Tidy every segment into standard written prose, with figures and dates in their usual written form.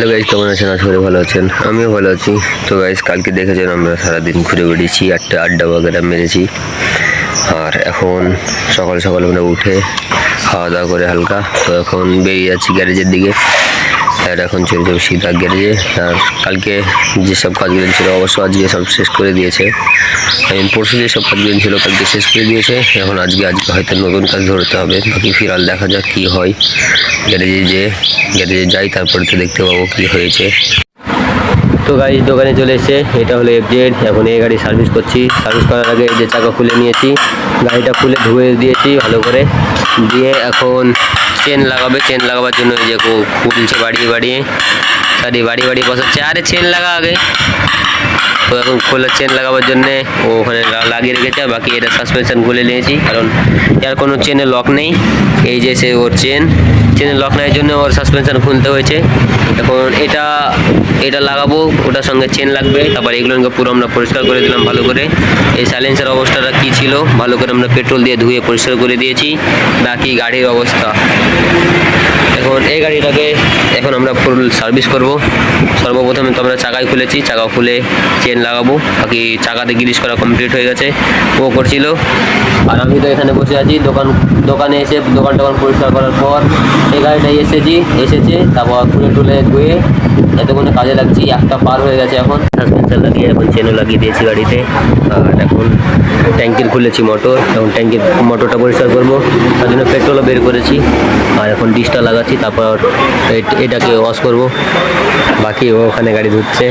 Hello guys, কেমন আছেন? আশা করি ভালো আছেন। আমিও ভালো আছি। তো গাইজ, কালকে দেখেছেন আমরা সারাদিন ঘুরে বেরিয়েছি, আড্ডা বাগেরা মেরেছি। আর এখন সকাল সকাল আমরা উঠে খাওয়া দাওয়া করে হালকা তো এখন বেরিয়ে যাচ্ছি গ্যারেজের দিকে। আর এখন চলে যাবো সিধা গ্যারেজে। আর কালকে যেসব কাজগুলো ছিল অবশ্য আজকে সব শেষ করে দিয়েছে। পরশু যেসব কাজগুলো ছিল কালকে শেষ করে দিয়েছে। এখন আজকে হয়তো নতুন কাজ ধরতে হবে। বাকি ফিরাল দেখা যাক কী হয়। গ্যারেজে যাই, তারপরে তো দেখতে পাবো কী হয়েছে। তো গাড়ি দোকানে চলে এসেছে। এটা হলো এফজেড। এখন এই গাড়ি সার্ভিস করছি। সার্ভিস করার আগে এই যে চাকা খুলে নিয়েছি, গাড়িটা খুলে ধুয়ে দিয়েছি ভালো করে। দিয়ে এখন চেন লাগাবার জন্য এই যে খুলছে বাড়িয়ে বাড়িয়ে বসাচ্ছে। আরে চেন লাগা আগে। তো এখন খোলার চেন লাগাবার জন্যে ও ওখানে লাগিয়ে রেখেছে। আর বাকি এটা সাসপেনশন খুলে নিয়েছি, কারণ এর কোনো চেনে লক নেই। এই যে সে ওর চেনের লক নেওয়ার জন্য ওর সাসপেনশন খুলতে হয়েছে। এখন এটা লাগাবো, ওটার সঙ্গে চেন লাগবে। তারপর এগুলোকে পুরো আমরা পরিষ্কার করে দিলাম ভালো করে। এই সাইলেন্সার অবস্থাটা কী ছিল ভালো করে আমরা পেট্রোল দিয়ে ধুয়ে পরিষ্কার করে দিয়েছি। বাকি গাড়ির অবস্থা, এখন এই গাড়িটাকে এখন আমরা ফুল সার্ভিস করব। সর্বপ্রথমে তো আমরা চাকাই খুলেছি, চাকা খুলে চেন লাগাবো। বাকি চাকাতে গ্রিস করা কমপ্লিট হয়ে গেছে, ও করছিল। আর আমি তো এখানে বসে আছি। দোকানে এসে দোকান পরিষ্কার করার পর এই গাড়িটাই এসেছে। তারপর খুলে ধুয়ে এতক্ষণে কাজে লাগছি। একটা পার হয়ে গেছে। এখন সাসপেনশন লাগিয়ে এখন চেনও লাগিয়ে দিয়েছি গাড়িতে। আর এখন ট্যাঙ্কির খুলেছি মোটর। এখন ট্যাঙ্কির মোটরটা পরিষ্কার করবো, তার জন্য পেট্রোলও বের করেছি। আর এখন ডিসটা লাগাচ্ছি, তারপর এটাকে ওয়াশ করব। বাকি ওখানে গাড়ি ধুচ্ছে।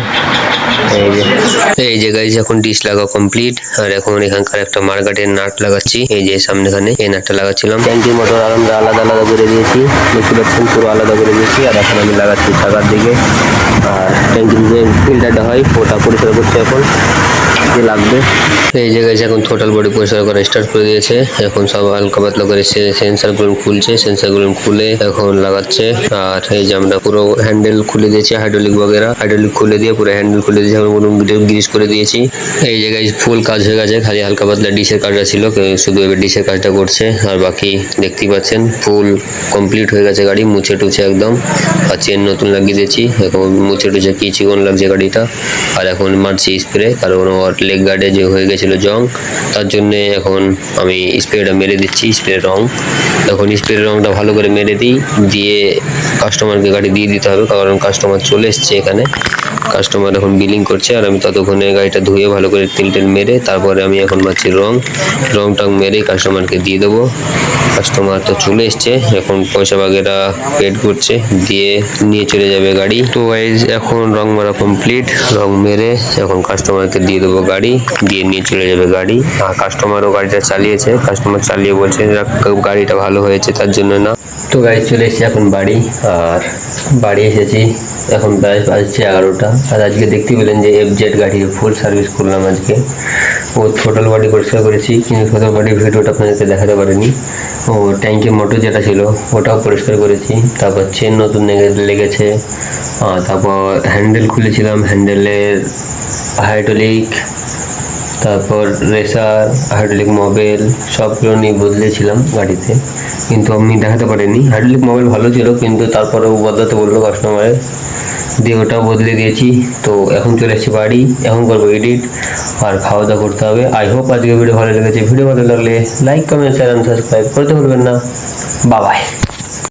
এই যে গাইজ, এখন ডিশ লাগা কমপ্লিট। আর এখন এখানকার একটা মার্কেটের নাট লাগাচ্ছি। এই যে সামনেখানে এই নাটটা লাগাচ্ছিলাম। ট্যাঙ্কির মোটর আমরা আলাদা করে দিয়েছি, দেখতে পাচ্ছেন পুরো আলাদা করে দিয়েছি। আর এখন আমি লাগাচ্ছি চাকার দিকে। আর ট্যাঙ্কির যে ফিল্টারটা হয় ওটা পরিষ্কার করছে এখন, যে লাগবে। এই জায়গায় এখন টোটাল বডি পরিষ্কার করা স্টার্ট করে দিয়েছে। এখন সব হালকা পাতলা করে সেন্সারগুলো খুলছে, সেন্সারগুলো খুলে এখন লাগাচ্ছে। আর এই যে আমরা পুরো হ্যান্ডেল খুলে দিয়েছি, হাইড্রোলিক খুলে দিয়ে পুরো হ্যান্ডেল খুলে দিয়েছি, গ্রিস করে দিয়েছি। এই জায়গায় ফুল কাজ হয়ে গেছে, খালি হালকা পাতলা ডিশের কাজটা ছিল, শুধু এবার ডিশের কাজটা করছে। আর বাকি দেখতেই পাচ্ছেন ফুল কমপ্লিট হয়ে গেছে গাড়ি, মুছে টুছে একদম। আর চেন নতুন লাগিয়ে দিয়েছি, এখন মুছে টুছে কি চিকন লাগছে গাড়িটা। আর এখন মারছি স্প্রে, কারণ ওর লেগ গার্ডে যে হয়ে গেছিলো জং, তার জন্যে এখন আমি স্প্রেটা মেরে দিচ্ছি। স্প্রে রং, এখন স্প্রে রংটা ভালো করে মেরে দিই, দিয়ে কাস্টমারকে গাড়ি দিয়ে দিতে হবে। কারণ কাস্টমার চলে এসছে এখানে, কাস্টমার এখন বিলিং করছে। আর আমি ততক্ষণে গাড়িটা ধুয়ে ভালো করে তেল মেরে তারপরে আমি এখন মারছি রংটা মেরে কাস্টমারকে দিয়ে দেবো। কাস্টমার তো চলে এসছে, এখন পয়সা বাগেরা পেড করছে, দিয়ে নিয়ে চলে যাবে গাড়ি। তো গাইজ, এখন রং মারা কমপ্লিট। রং মেরে এখন কাস্টমারকে দিয়ে দেবো গাড়ি, দিয়ে নিয়ে চলে যাবে গাড়ি। আর কাস্টমারও গাড়িটা চালিয়েছে, কাস্টমার চালিয়ে বলছে গাড়িটা ভালো হয়েছে, তার জন্য না। তো গাড়ি চলে এসেছি এখন বাড়ি। আর বাড়ি এসেছি এখন প্রায় বাজছে 11টা। আর আজকে দেখতে পেলেন যে এফজেড গাড়ির ফুল সার্ভিস করলাম আজকে। ও টোটাল বডি পরিষ্কার করেছি, কিন্তু টোটাল বডির ভিডিওটা আপনাদেরকে দেখাতে পারিনি। ও ট্যাঙ্কির মোটর যেটা ছিল ওটাও পরিষ্কার করেছি। তারপর চেন নতুন লেগেছে। তারপর হ্যান্ডেল খুলেছিলাম, হ্যান্ডেলের হাইড্রোলিক, তারপর রেসার, হাইড্রোলিক মোবিল সবগুলো নিয়ে বদলেছিলাম গাড়িতে, কিন্তু আমি দেখাতে পারিনি। হাইড্রোলিক মোবিল ভালো ছিল, কিন্তু তারপরেও বদলাতে বললো কাস্টমারের, দিয়ে ওটাও বদলে দিয়েছি। তো এখন চলে এসেছি বাড়ি, এখন করবো এডিট আর খাওয়া দাওয়া করতে হবে। আই হোপ আজকে ভিডিও ভালো লেগেছে। ভিডিও ভালো লাগলে লাইক, কমেন্ট, শেয়ার, সাবস্ক্রাইব করতে ভুলবেন না। Bye bye.